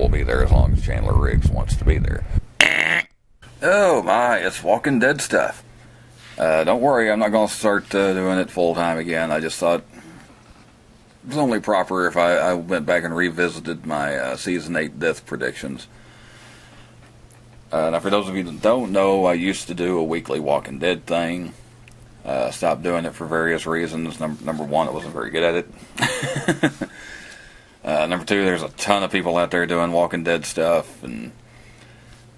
will be there as long as Chandler Riggs wants to be there. Oh my, it's Walking Dead stuff. Don't worry, I'm not going to start doing it full time again. I just thought it was only proper if I went back and revisited my Season 8 death predictions. Now, for those of you that don't know, I used to do a weekly Walking Dead thing. Stopped doing it for various reasons. Number one, I wasn't very good at it. Number two, there's a ton of people out there doing Walking Dead stuff. And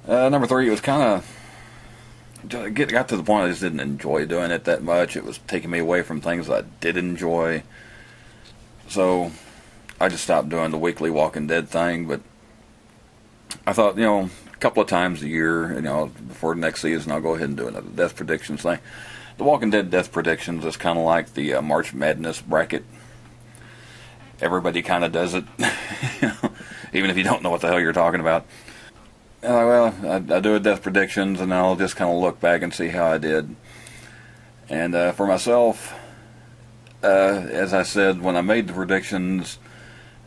number three, it was kind of got to the point I just didn't enjoy doing it that much. It was taking me away from things I did enjoy. So I just stopped doing the weekly Walking Dead thing. But I thought, a couple of times a year, before the next season, I'll go ahead and do another death predictions thing. The Walking Dead death predictions is kind of like the March Madness bracket. Everybody kind of does it, even if you don't know what the hell you're talking about. I do a death predictions, and I'll just kind of look back and see how I did. And for myself, as I said, when I made the predictions,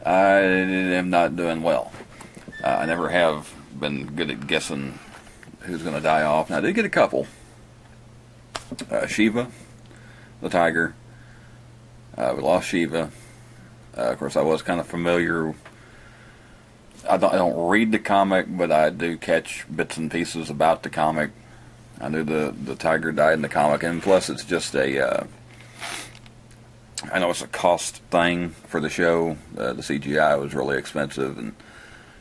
I am not doing well. I never have been good at guessing who's going to die off. Now, I did get a couple. Shiva, the tiger. We lost Shiva. Of course, I was kind of familiar. I don't read the comic, but I do catch bits and pieces about the comic. I knew the tiger died in the comic, and plus it's just I know it's a cost thing for the show. The CGI was really expensive, and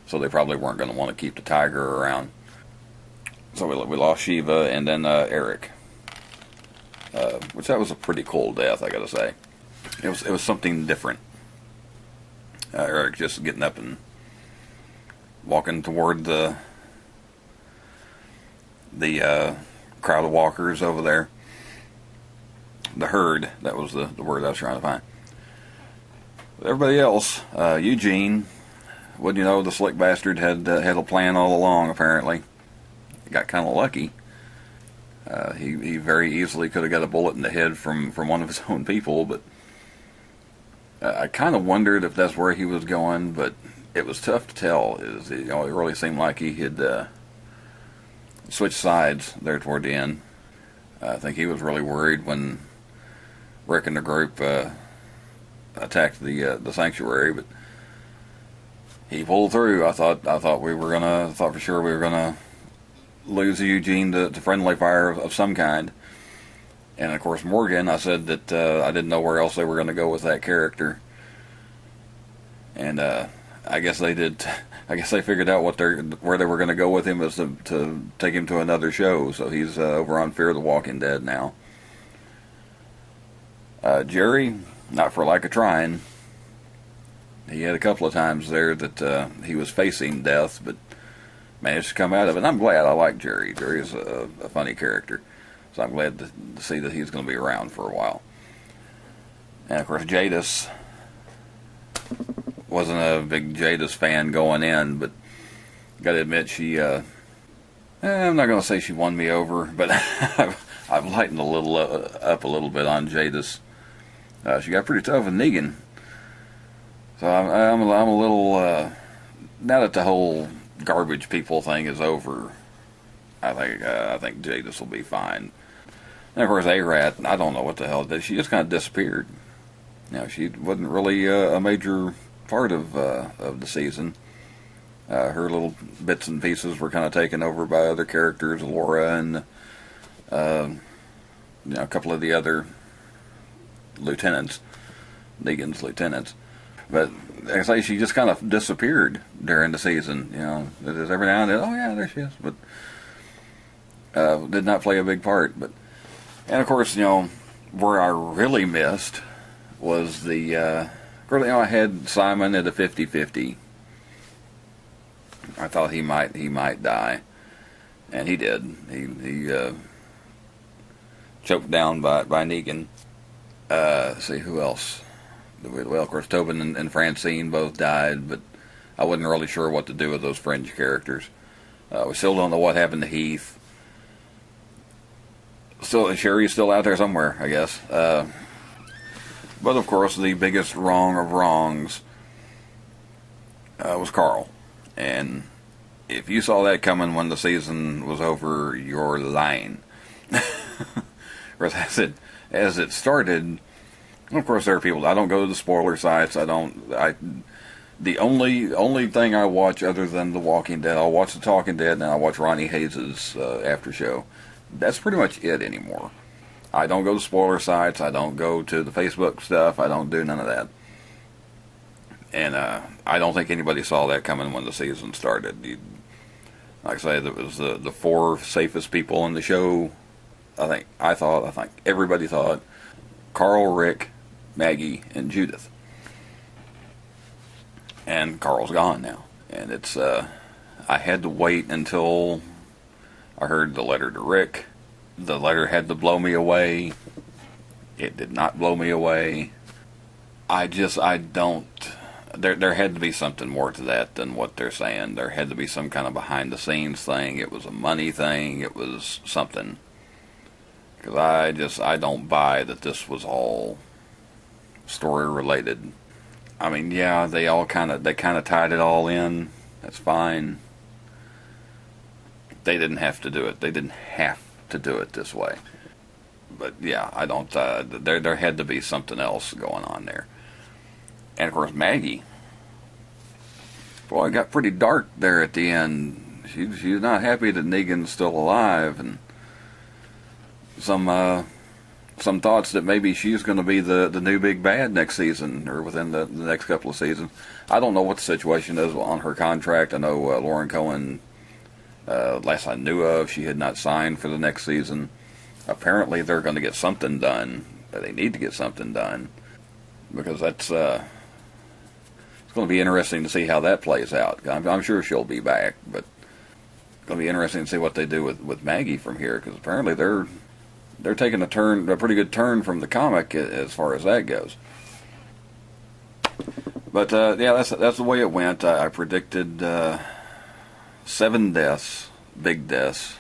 so they probably weren't going to want to keep the tiger around. So we lost Shiva, and then Eric, which that was a pretty cool death, I gotta say. It was something different. Eric just getting up and walking toward the crowd of walkers over there. The herd, that was the word I was trying to find. Everybody else, Eugene, wouldn't you know, the slick bastard had a plan all along, apparently. He got kind of lucky. He very easily could have got a bullet in the head from one of his own people, but I kind of wondered if that's where he was going, but it was tough to tell. It really seemed like he had switched sides there toward the end. I think he was really worried when Rick and the group attacked the sanctuary, but he pulled through. I thought for sure we were gonna lose Eugene to friendly fire of some kind. And of course, Morgan, I said that I didn't know where else they were going to go with that character. And I guess they did. I guess they figured out where they were going to go with him was to take him to another show. So he's over on Fear the Walking Dead now. Jerry, not for lack of trying. He had a couple of times there that he was facing death, but managed to come out of it. And I'm glad. I like Jerry. Jerry is a funny character. So I'm glad to see that he's going to be around for a while. And of course, Jadis, wasn't a big Jadis fan going in, but gotta admit she, I'm not going to say she won me over, but I've lightened up a little bit on Jadis. She got pretty tough with Negan. So I'm a little, now that the whole garbage people thing is over, I think Jadis will be fine. And of course, A-Rat, I don't know what the hell did. She just kind of disappeared. She wasn't really a major part of the season. Her little bits and pieces were kind of taken over by other characters, Laura and a couple of the other lieutenants, Negan's lieutenants. But like I say, she just kind of disappeared during the season. There's every now and then, oh yeah, there she is. But did not play a big part. And of course, where I really missed was I had Simon at a 50-50. I thought he might die, and he did. He choked down by Negan. Let's see who else. Well, of course, Tobin and Francine both died, but I wasn't really sure what to do with those fringe characters. We still don't know what happened to Heath. Still, Sherry's still out there somewhere, I guess. But of course, the biggest wrong of wrongs was Carl. And if you saw that coming when the season was over, you're lying. Or as it started, of course there are people. I don't go to the spoiler sites. The only thing I watch other than The Walking Dead, I'll watch The Talking Dead, and I watch Ronnie Hayes' after show. That's pretty much it anymore. I don't go to spoiler sites. I don't go to the Facebook stuff. I don't do none of that. And I don't think anybody saw that coming when the season started. Like I say, that was the four safest people in the show. I think everybody thought: Carl, Rick, Maggie, and Judith. And Carl's gone now. And it's, I had to wait until I heard the letter to Rick. The letter had to blow me away. It did not blow me away. I don't, there had to be something more to that than what they're saying. There had to be some kind of behind the scenes thing. It was a money thing. It was something. Because I don't buy that this was all story related. I mean, yeah, they kind of tied it all in. That's fine. They didn't have to do it. They didn't have to do it this way. But yeah, I don't. There had to be something else going on there. And of course, Maggie. Boy, it got pretty dark there at the end. She's not happy that Negan's still alive, and some thoughts that maybe she's going to be the new big bad next season, or within the next couple of seasons. I don't know what the situation is on her contract. I know Lauren Cohen, last I knew of, she had not signed for the next season. Apparently they're going to get something done. They need to get something done, because that's it's going to be interesting to see how that plays out. I'm sure she'll be back, but it's going to be interesting to see what they do with Maggie from here, because apparently they're taking a pretty good turn from the comic as far as that goes. But yeah, that's the way it went. I predicted 7 deaths, big deaths.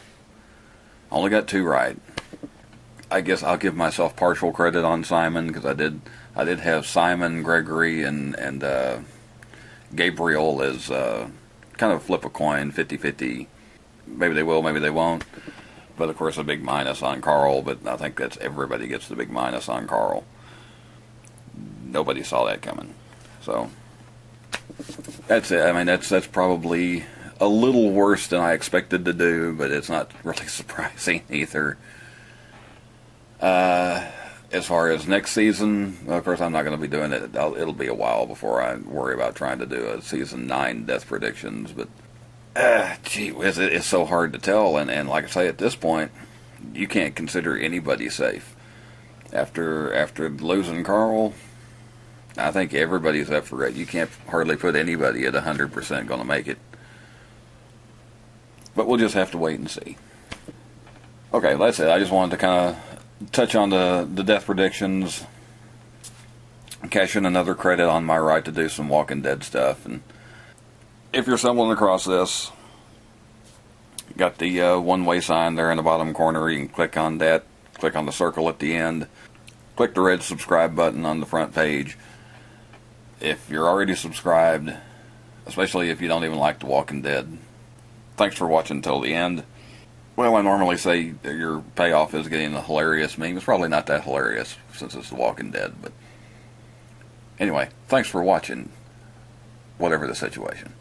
Only got 2 right. I guess I'll give myself partial credit on Simon, because I did have Simon, Gregory, and Gabriel as kind of flip a coin, 50-50. Maybe they will, maybe they won't. But of course a big minus on Carl, but I think that's everybody gets the big minus on Carl. Nobody saw that coming. So that's it. I mean, that's probably a little worse than I expected to do, but it's not really surprising either. As far as next season, of course I'm not going to be doing it. It'll be a while before I worry about trying to do a season 9 death predictions, but gee whiz, it's so hard to tell, and like I say, at this point, you can't consider anybody safe. After losing Carl, I think everybody's up for it. You can't hardly put anybody at 100% going to make it. But we'll just have to wait and see. Okay, that's it. I just wanted to kind of touch on the death predictions, cash in another credit on my right to do some Walking Dead stuff, and if you're stumbling across this, got the one-way sign there in the bottom corner. You can click on that, click on the circle at the end, click the red subscribe button on the front page. If you're already subscribed, especially if you don't even like The Walking Dead, thanks for watching until the end. Well, I normally say your payoff is getting a hilarious meme. It's probably not that hilarious since it's The Walking Dead, but anyway, thanks for watching, whatever the situation.